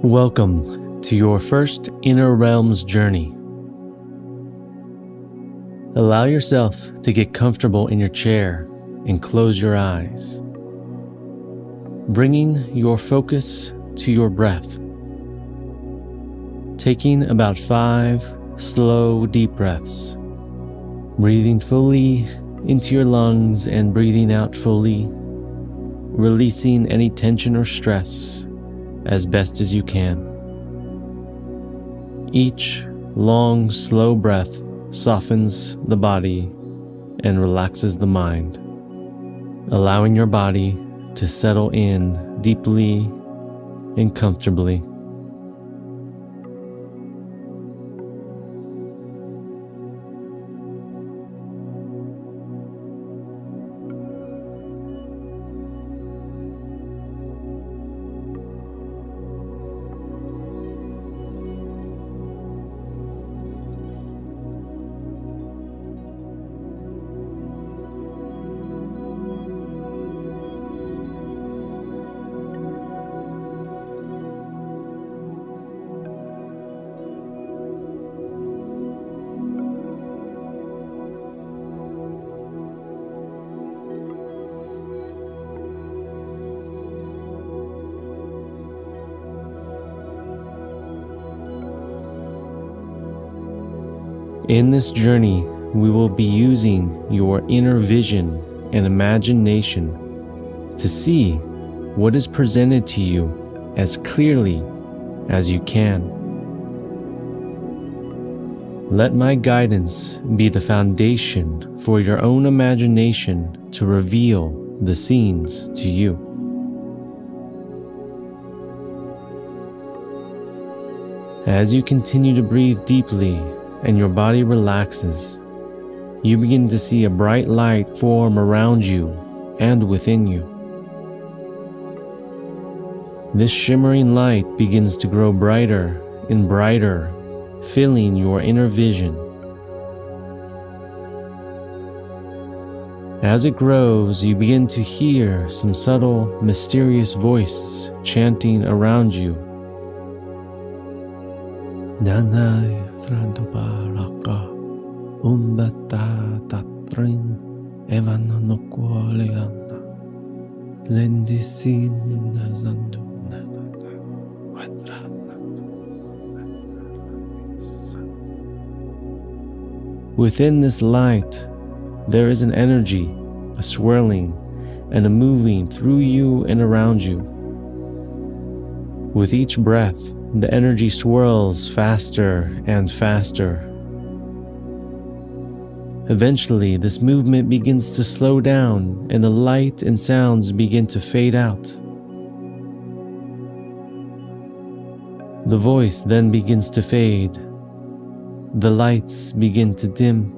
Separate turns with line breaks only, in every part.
Welcome to your first Inner Realms journey. Allow yourself to get comfortable in your chair and close your eyes, bringing your focus to your breath. Taking about 5 slow, deep breaths, breathing fully into your lungs and breathing out fully, releasing any tension or stress as best as you can. Each long, slow breath softens the body and relaxes the mind, allowing your body to settle in deeply and comfortably. In this journey, we will be using your inner vision and imagination to see what is presented to you as clearly as you can. Let my guidance be the foundation for your own imagination to reveal the scenes to you. As you continue to breathe deeply and your body relaxes, you begin to see a bright light form around you and within you. This shimmering light begins to grow brighter and brighter, filling your inner vision. As it grows, you begin to hear some subtle, mysterious voices chanting around you. Nanay Randobaraka Umbata Tatrin Evananoqualeana Lendisin Nazanduna. Within this light, there is an energy, a swirling, and a moving through you and around you. With each breath, the energy swirls faster and faster. Eventually, this movement begins to slow down and the light and sounds begin to fade out. The voice then begins to fade. The lights begin to dim.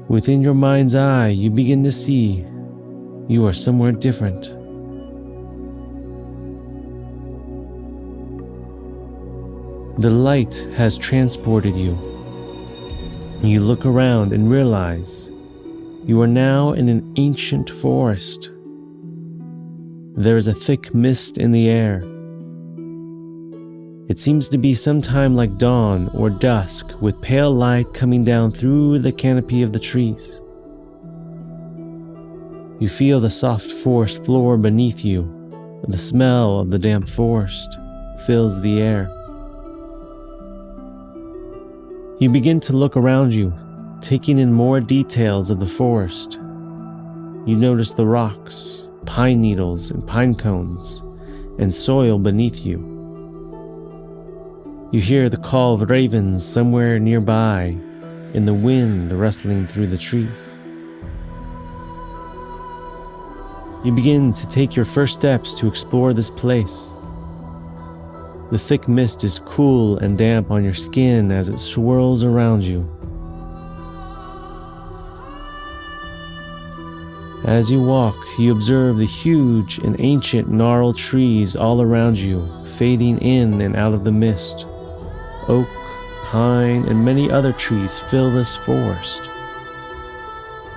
Within your mind's eye, you begin to see you are somewhere different. The light has transported you. You look around and realize you are now in an ancient forest. There is a thick mist in the air. It seems to be sometime like dawn or dusk, with pale light coming down through the canopy of the trees. You feel the soft forest floor beneath you. The smell of the damp forest fills the air. You begin to look around you, taking in more details of the forest. You notice the rocks, pine needles and pine cones, and soil beneath you. You hear the call of ravens somewhere nearby, and the wind rustling through the trees. You begin to take your first steps to explore this place. The thick mist is cool and damp on your skin as it swirls around you. As you walk, you observe the huge and ancient gnarled trees all around you, fading in and out of the mist. Oak, pine, and many other trees fill this forest.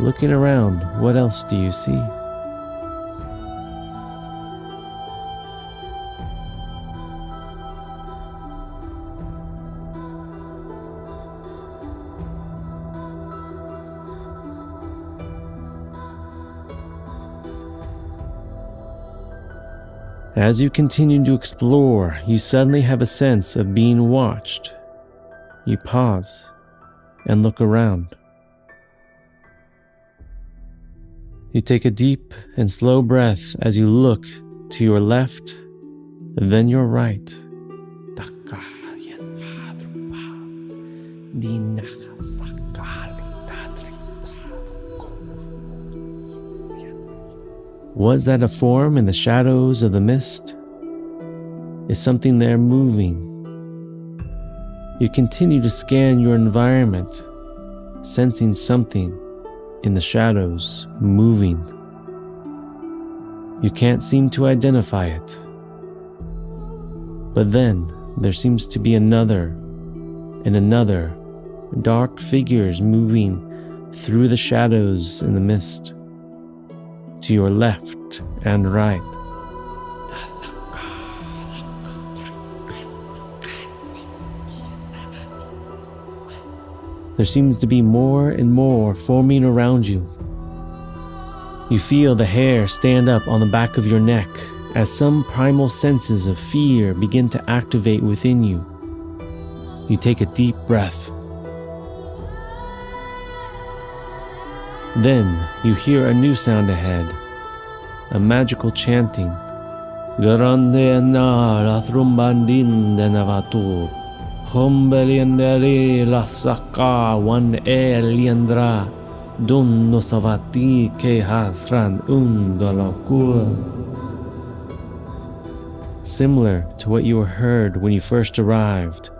Looking around, what else do you see? As you continue to explore, you suddenly have a sense of being watched. You pause and look around. You take a deep and slow breath as you look to your left, then your right. Was that a form in the shadows of the mist? Is something there moving? You continue to scan your environment, sensing something in the shadows moving. You can't seem to identify it. But then there seems to be another and another dark figures moving through the shadows in the mist, to your left and right. There seems to be more and more forming around you. You feel the hair stand up on the back of your neck as some primal senses of fear begin to activate within you. You take a deep breath. Then you hear a new sound ahead, a magical chanting. Grande na thrumbandin de navatur. Hombeliandere la saka wan eliandra dun no savati ke hathran undalakur. Similar to what you heard when you first arrived.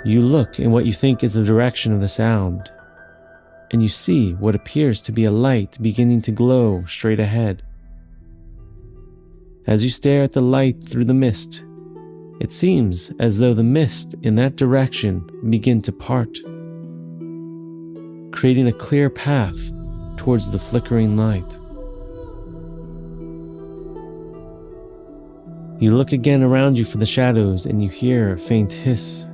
You look in what you think is the direction of the sound, and you see what appears to be a light beginning to glow straight ahead. As you stare at the light through the mist, it seems as though the mist in that direction begin to part, creating a clear path towards the flickering light. You look again around you for the shadows and you hear a faint hiss.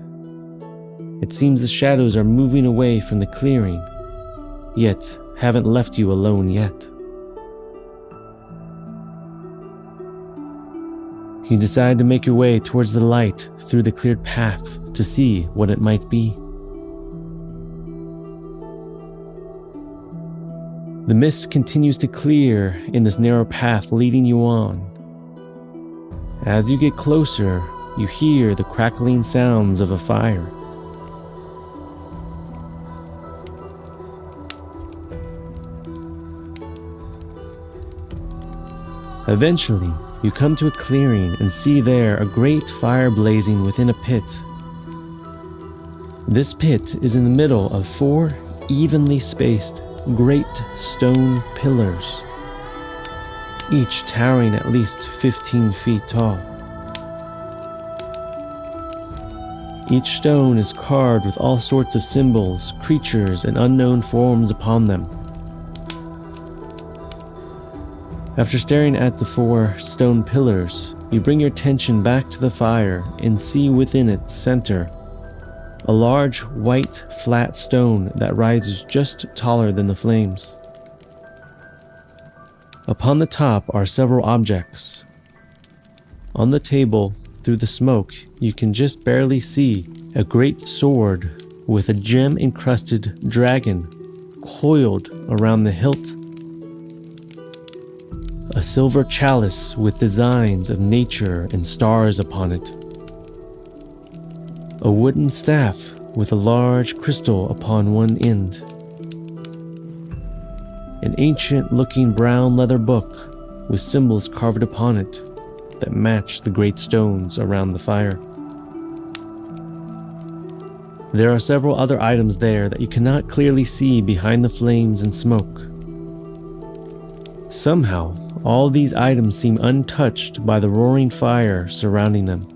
It seems the shadows are moving away from the clearing, yet haven't left you alone yet. You decide to make your way towards the light through the cleared path to see what it might be. The mist continues to clear in this narrow path leading you on. As you get closer, you hear the crackling sounds of a fire. Eventually, you come to a clearing and see there a great fire blazing within a pit. This pit is in the middle of 4 evenly spaced, great stone pillars, each towering at least 15 feet tall. Each stone is carved with all sorts of symbols, creatures, and unknown forms upon them. After staring at the 4 stone pillars, you bring your attention back to the fire and see within its center a large white flat stone that rises just taller than the flames. Upon the top are several objects. On the table, through the smoke, you can just barely see a great sword with a gem-encrusted dragon coiled around the hilt, a silver chalice with designs of nature and stars upon it, a wooden staff with a large crystal upon one end, an ancient-looking brown leather book with symbols carved upon it that match the great stones around the fire. There are several other items there that you cannot clearly see behind the flames and smoke. Somehow, all these items seem untouched by the roaring fire surrounding them.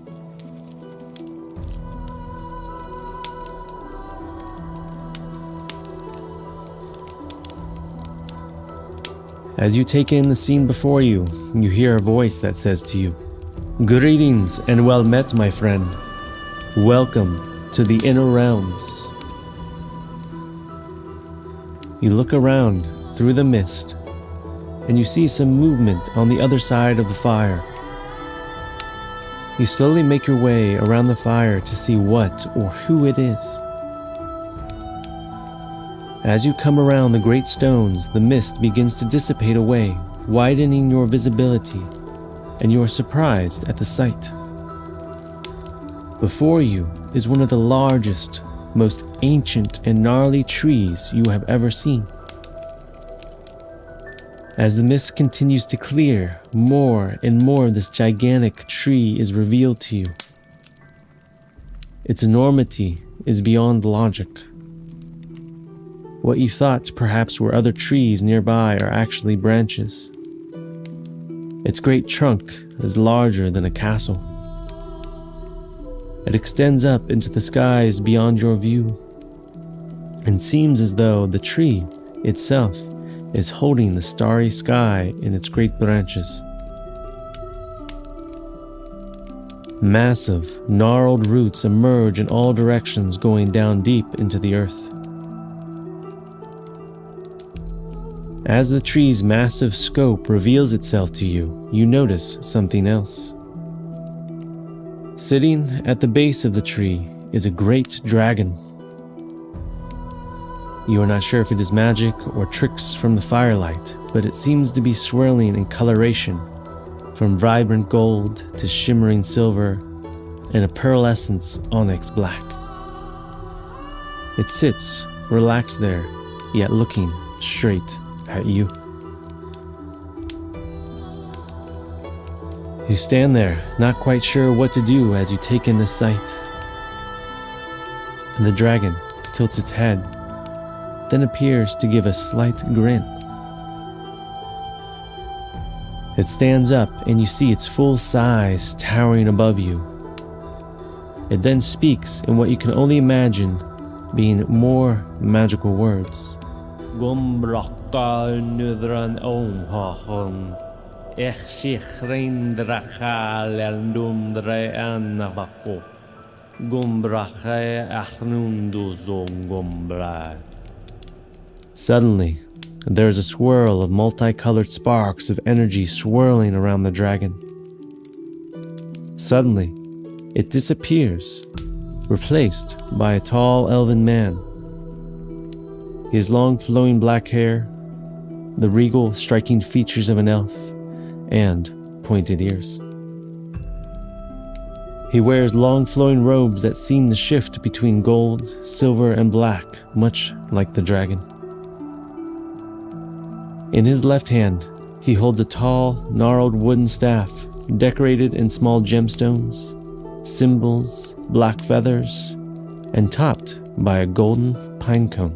As you take in the scene before you, you hear a voice that says to you, "Greetings and well met, my friend. Welcome to the inner realms." You look around through the mist and you see some movement on the other side of the fire. You slowly make your way around the fire to see what or who it is. As you come around the great stones, the mist begins to dissipate away, widening your visibility, and you are surprised at the sight. Before you is one of the largest, most ancient and gnarly trees you have ever seen. As the mist continues to clear, more and more of this gigantic tree is revealed to you. Its enormity is beyond logic. What you thought perhaps were other trees nearby are actually branches. Its great trunk is larger than a castle. It extends up into the skies beyond your view, and seems as though the tree itself is holding the starry sky in its great branches. Massive, gnarled roots emerge in all directions, going down deep into the earth. As the tree's massive scope reveals itself to you, you notice something else. Sitting at the base of the tree is a great dragon. You are not sure if it is magic or tricks from the firelight, but it seems to be swirling in coloration, from vibrant gold to shimmering silver and a pearlescent onyx black. It sits relaxed there, yet looking straight at you. You stand there, not quite sure what to do as you take in the sight. And the dragon tilts its head, then appears to give a slight grin. It stands up and you see its full size towering above you. It then speaks in what you can only imagine being more magical words. Suddenly, there is a swirl of multicolored sparks of energy swirling around the dragon. Suddenly, it disappears, replaced by a tall elven man. He has long flowing black hair, the regal striking features of an elf, and pointed ears. He wears long flowing robes that seem to shift between gold, silver, and black, much like the dragon. In his left hand, he holds a tall, gnarled wooden staff decorated in small gemstones, symbols, black feathers, and topped by a golden pine cone.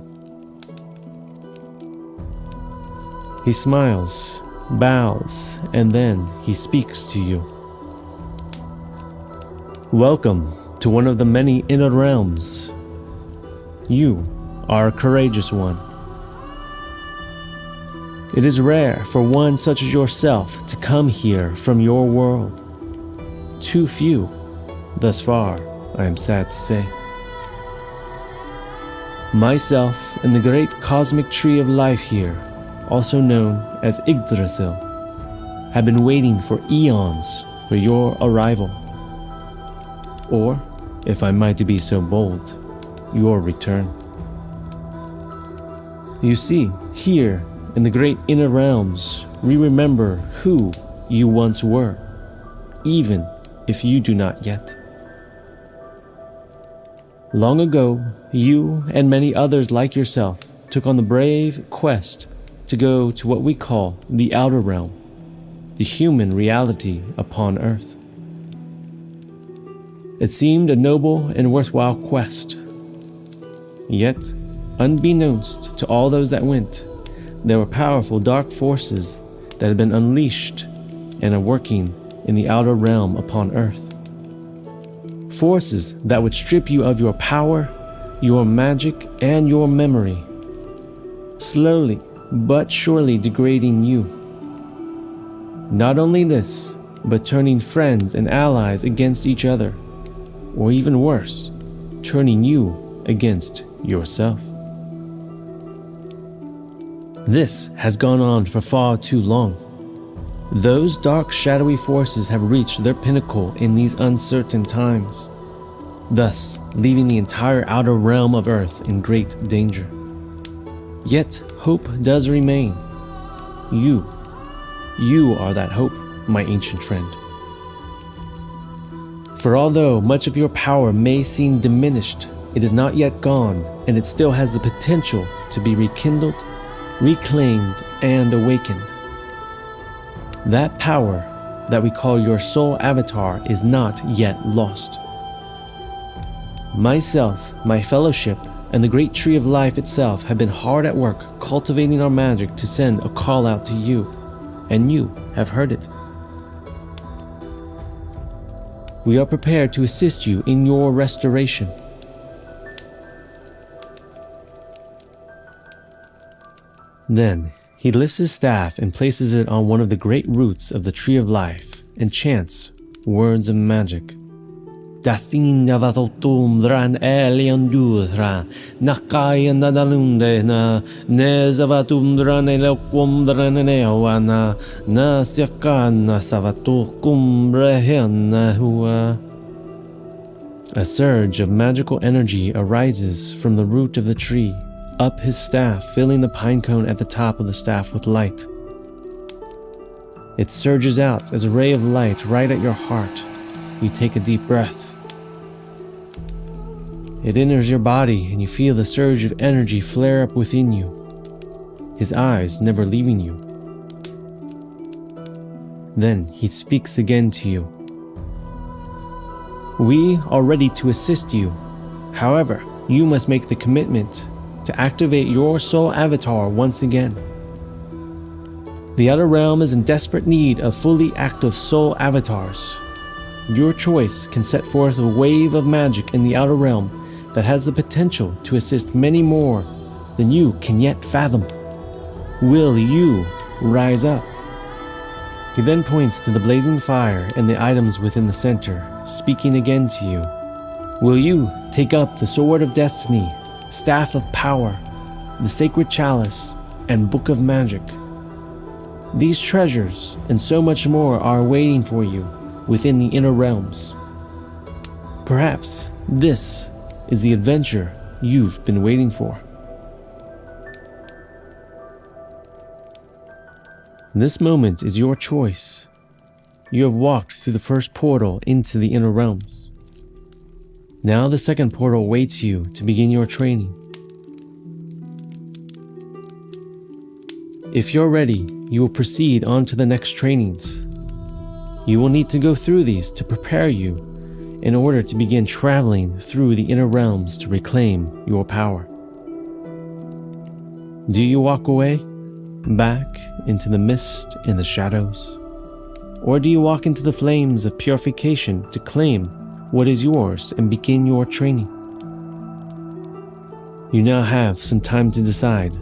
He smiles, bows, and then he speaks to you. Welcome to one of the many inner realms. You are a courageous one. It is rare for one such as yourself to come here from your world. Too few, thus far, I am sad to say. Myself and the great cosmic tree of life here, also known as Yggdrasil, have been waiting for eons for your arrival. Or, if I might be so bold, your return. You see, here in the great inner realms, we remember who you once were, even if you do not yet. Long ago, you and many others like yourself took on the brave quest to go to what we call the outer realm, the human reality upon Earth. It seemed a noble and worthwhile quest. Yet, unbeknownst to all those that went, there were powerful dark forces that had been unleashed and are working in the outer realm upon Earth. Forces that would strip you of your power, your magic, and your memory, slowly but surely degrading you. Not only this, but turning friends and allies against each other, or even worse, turning you against yourself. This has gone on for far too long. Those dark, shadowy forces have reached their pinnacle in these uncertain times, thus leaving the entire outer realm of Earth in great danger. Yet hope does remain. You are that hope, my ancient friend. For although much of your power may seem diminished, it is not yet gone, and it still has the potential to be rekindled, reclaimed, and awakened. That power that we call your soul avatar is not yet lost. Myself, my fellowship, and the great tree of life itself have been hard at work cultivating our magic to send a call out to you, and you have heard it. We are prepared to assist you in your restoration. Then he lifts his staff and places it on one of the great roots of the tree of life and chants words of magic. Dasin Navatotum Dran Elion Dura Nakaya Nadalunde na Nezavatum Dran Eloquum Dranewana Nasiakana Savatukum Brehena Hua. A surge of magical energy arises from the root of the tree, up his staff, filling the pine cone at the top of the staff with light. It surges out as a ray of light right at your heart. You take a deep breath. It enters your body and you feel the surge of energy flare up within you, his eyes never leaving you. Then he speaks again to you. We are ready to assist you. However, you must make the commitment to activate your soul avatar once again. The outer realm is in desperate need of fully active soul avatars. Your choice can set forth a wave of magic in the outer realm that has the potential to assist many more than you can yet fathom. Will you rise up? He then points to the blazing fire and the items within the center, speaking again to you. Will you take up the sword of destiny, staff of power, the sacred chalice, and book of magic? These treasures and so much more are waiting for you within the inner realms. Perhaps this is the adventure you've been waiting for. This moment is your choice. You have walked through the first portal into the inner realms. Now the second portal waits you to begin your training. If you're ready, you will proceed on to the next trainings. You will need to go through these to prepare you in order to begin traveling through the inner realms to reclaim your power. Do you walk away, back into the mist and the shadows? Or do you walk into the flames of purification to claim what is yours and begin your training? You now have some time to decide,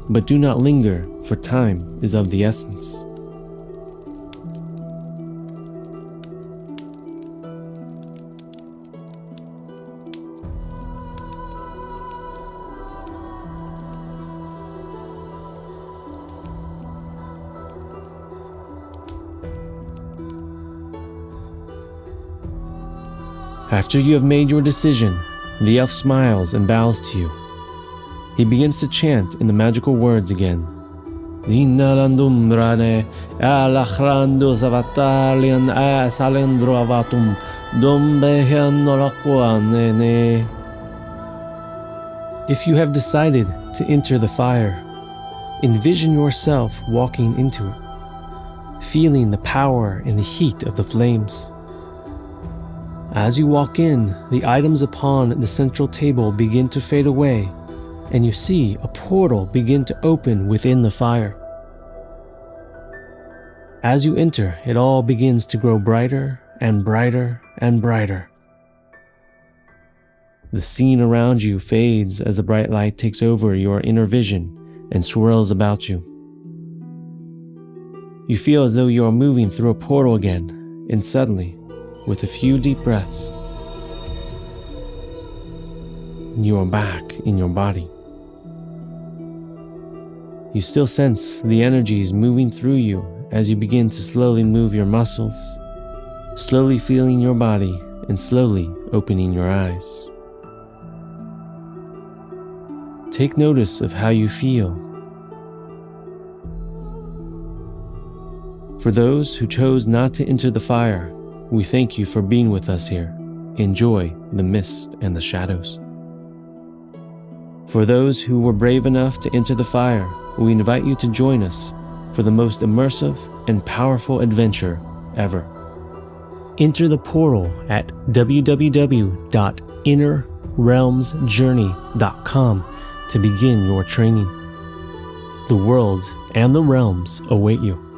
but do not linger, for time is of the essence. After you have made your decision, the elf smiles and bows to you. He begins to chant in the magical words again. If you have decided to enter the fire, envision yourself walking into it, feeling the power and the heat of the flames. As you walk in, the items upon the central table begin to fade away, and you see a portal begin to open within the fire. As you enter, it all begins to grow brighter and brighter and brighter. The scene around you fades as the bright light takes over your inner vision and swirls about you. You feel as though you are moving through a portal again, and suddenly, with a few deep breaths, you are back in your body. You still sense the energies moving through you as you begin to slowly move your muscles, slowly feeling your body and slowly opening your eyes. Take notice of how you feel. For those who chose not to enter the fire, we thank you for being with us here. Enjoy the mist and the shadows. For those who were brave enough to enter the fire, we invite you to join us for the most immersive and powerful adventure ever. Enter the portal at www.innerrealmsjourney.com to begin your training. The world and the realms await you.